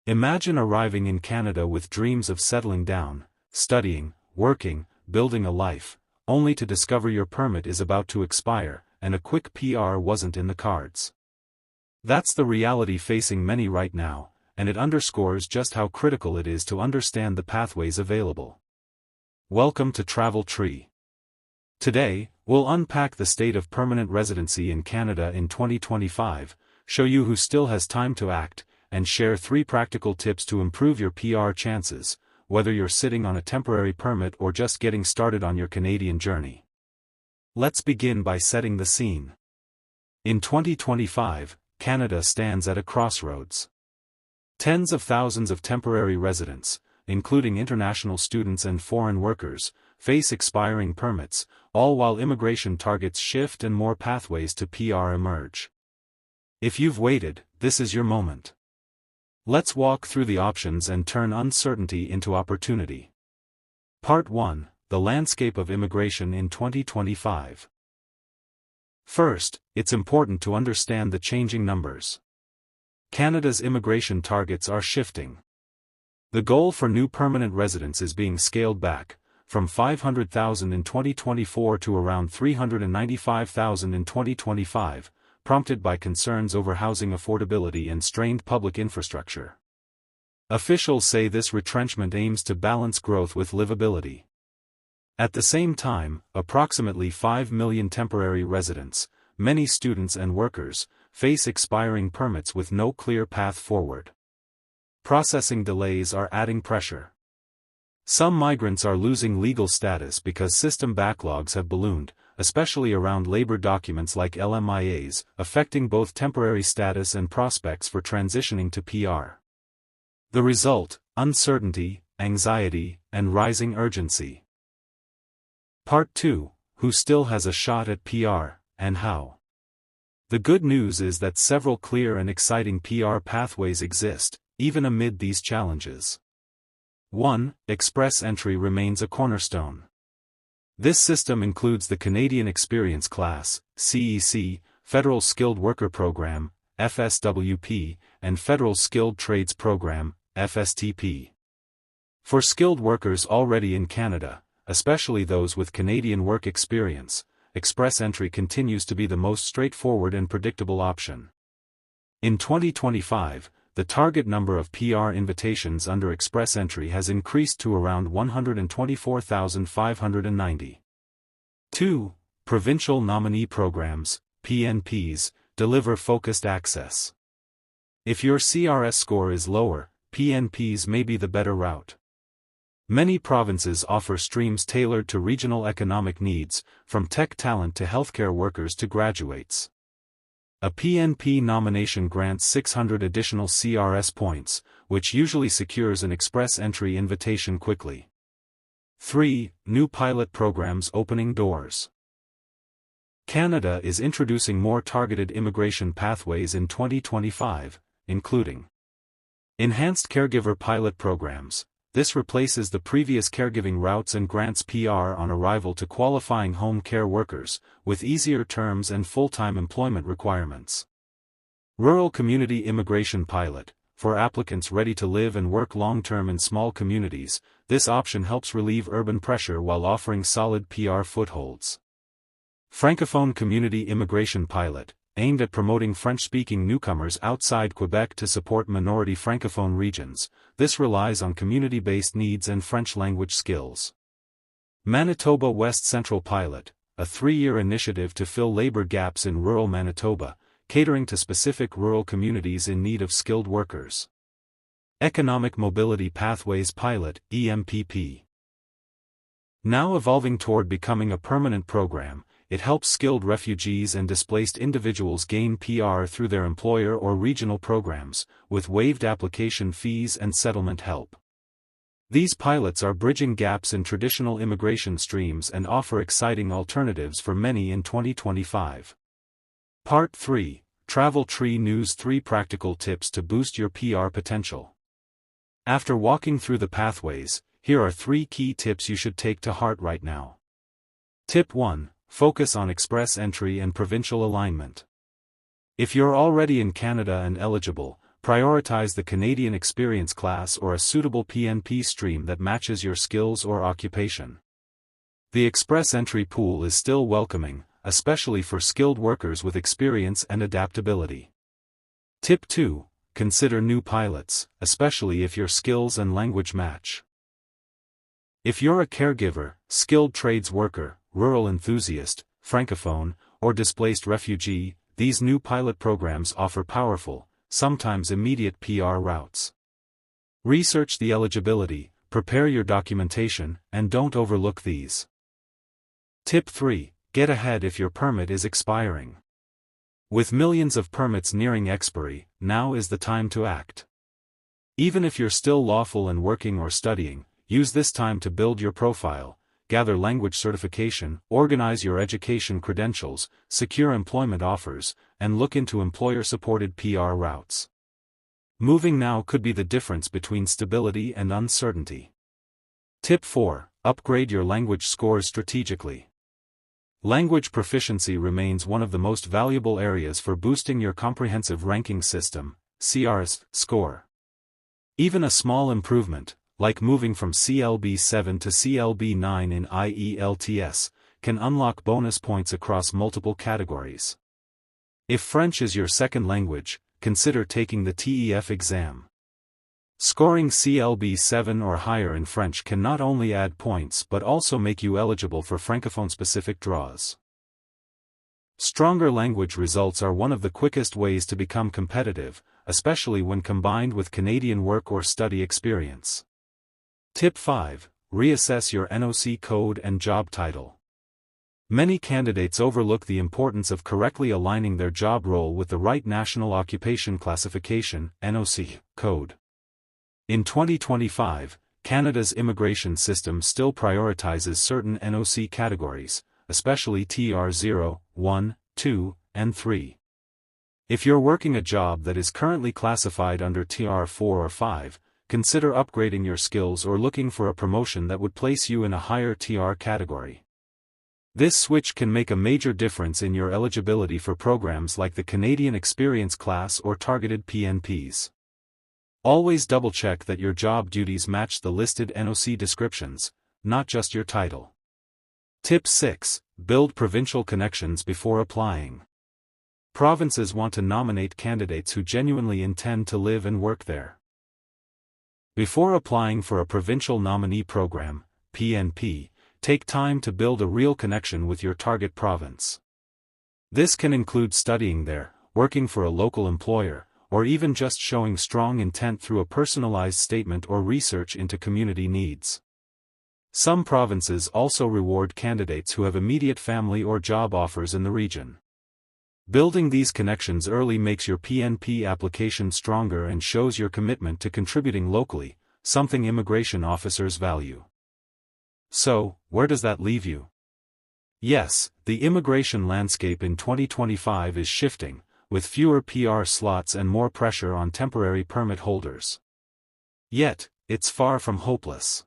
Imagine arriving in Canada with dreams of settling down, studying, working, building a life, only to discover your permit is about to expire, and a quick PR wasn't in the cards. That's the reality facing many right now, and it underscores just how critical it is to understand the pathways available. Welcome to Travel Tree. Today, we'll unpack the state of permanent residency in Canada in 2025, show you who still has time to act, and share 3 practical tips to improve your PR chances, whether you're sitting on a temporary permit or just getting started on your Canadian journey. Let's begin by setting the scene. In 2025, Canada stands at a crossroads. Tens of thousands of temporary residents, including international students and foreign workers, face expiring permits, all while immigration targets shift and more pathways to PR emerge. If you've waited, this is your moment. Let's walk through the options and turn uncertainty into opportunity. Part 1: The landscape of immigration in 2025. First, it's important to understand the changing numbers. Canada's immigration targets are shifting. The goal for new permanent residents is being scaled back, from 500,000 in 2024 to around 395,000 in 2025, prompted by concerns over housing affordability and strained public infrastructure. Officials say this retrenchment aims to balance growth with livability. At the same time, approximately 5 million temporary residents, many students and workers, face expiring permits with no clear path forward. Processing delays are adding pressure. Some migrants are losing legal status because system backlogs have ballooned, especially around labor documents like LMIAs, affecting both temporary status and prospects for transitioning to PR. The result: uncertainty, anxiety, and rising urgency. Part 2: Who still has a shot at PR, and how? The good news is that several clear and exciting PR pathways exist, even amid these challenges. 1. Express entry remains a cornerstone. This system includes the Canadian Experience Class, CEC, Federal Skilled Worker Program, FSWP, and Federal Skilled Trades Program, FSTP. For skilled workers already in Canada, especially those with Canadian work experience, express entry continues to be the most straightforward and predictable option. In 2025, the target number of PR invitations under express entry has increased to around 124,590. 2. Provincial Nominee Programs, PNPs, deliver focused access. If your CRS score is lower, PNPs may be the better route. Many provinces offer streams tailored to regional economic needs, from tech talent to healthcare workers to graduates. A PNP nomination grants 600 additional CRS points, which usually secures an express entry invitation quickly. 3. New pilot programs opening doors. Canada is introducing more targeted immigration pathways in 2025, including enhanced caregiver pilot programs. This replaces the previous caregiving routes and grants PR on arrival to qualifying home care workers, with easier terms and full-time employment requirements. Rural Community Immigration Pilot. For applicants ready to live and work long-term in small communities, this option helps relieve urban pressure while offering solid PR footholds. Francophone Community Immigration Pilot, aimed at promoting French-speaking newcomers outside Quebec to support minority Francophone regions. This relies on community-based needs and French-language skills. Manitoba West Central Pilot, a 3-year initiative to fill labor gaps in rural Manitoba, catering to specific rural communities in need of skilled workers. Economic Mobility Pathways Pilot, EMPP. Now evolving toward becoming a permanent program, it helps skilled refugees and displaced individuals gain PR through their employer or regional programs, with waived application fees and settlement help. These pilots are bridging gaps in traditional immigration streams and offer exciting alternatives for many in 2025. Part 3: Travel Tree News: 3 practical tips to boost your PR potential. After walking through the pathways, here are 3 key tips you should take to heart right now. Tip 1. Focus on express entry and provincial alignment. If you're already in Canada and eligible, prioritize the Canadian experience class or a suitable PNP stream that matches your skills or occupation. The express entry pool is still welcoming, especially for skilled workers with experience and adaptability. Tip 2. Consider new pilots, especially if your skills and language match. If you're a caregiver, skilled trades worker, rural enthusiast, francophone, or displaced refugee, these new pilot programs offer powerful, sometimes immediate PR routes. Research the eligibility, prepare your documentation, and don't overlook these. Tip 3. Get ahead if your permit is expiring. With millions of permits nearing expiry, now is the time to act. Even if you're still lawful and working or studying, use this time to build your profile, gather language certification, organize your education credentials, secure employment offers, and look into employer-supported PR routes. Moving now could be the difference between stability and uncertainty. Tip 4. Upgrade your language scores strategically. Language proficiency remains one of the most valuable areas for boosting your comprehensive ranking system, CRS, score. Even a small improvement, like moving from CLB 7 to CLB 9 in IELTS, can unlock bonus points across multiple categories. If French is your second language, consider taking the TEF exam. Scoring CLB 7 or higher in French can not only add points but also make you eligible for francophone-specific draws. Stronger language results are one of the quickest ways to become competitive, especially when combined with Canadian work or study experience. Tip 5. Reassess your NOC code and job title. Many candidates overlook the importance of correctly aligning their job role with the right National Occupation Classification (NOC) code. In 2025, Canada's immigration system still prioritizes certain NOC categories, especially TR 0, 1, 2, and 3. If you're working a job that is currently classified under TR 4 or 5, consider upgrading your skills or looking for a promotion that would place you in a higher TR category. This switch can make a major difference in your eligibility for programs like the Canadian Experience Class or targeted PNPs. Always double-check that your job duties match the listed NOC descriptions, not just your title. Tip 6. Build provincial connections before applying. Provinces want to nominate candidates who genuinely intend to live and work there. Before applying for a provincial nominee program, PNP, take time to build a real connection with your target province. This can include studying there, working for a local employer, or even just showing strong intent through a personalized statement or research into community needs. Some provinces also reward candidates who have immediate family or job offers in the region. Building these connections early makes your PNP application stronger and shows your commitment to contributing locally, something immigration officers value. So, where does that leave you? Yes, the immigration landscape in 2025 is shifting, with fewer PR slots and more pressure on temporary permit holders. Yet, it's far from hopeless.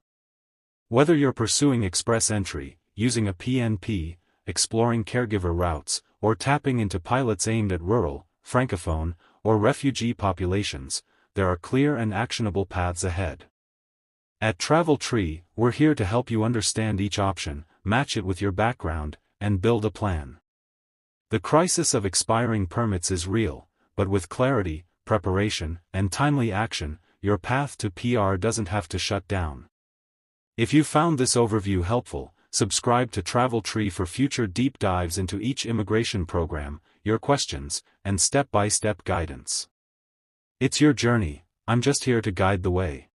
Whether you're pursuing express entry, using a PNP, exploring caregiver routes, or tapping into pilots aimed at rural, francophone, or refugee populations, there are clear and actionable paths ahead. At Travel Tree, we're here to help you understand each option, match it with your background, and build a plan. The crisis of expiring permits is real, but with clarity, preparation, and timely action, your path to PR doesn't have to shut down. If you found this overview helpful, subscribe to Travel Tree for future deep dives into each immigration program, your questions, and step-by-step guidance. It's your journey, I'm just here to guide the way.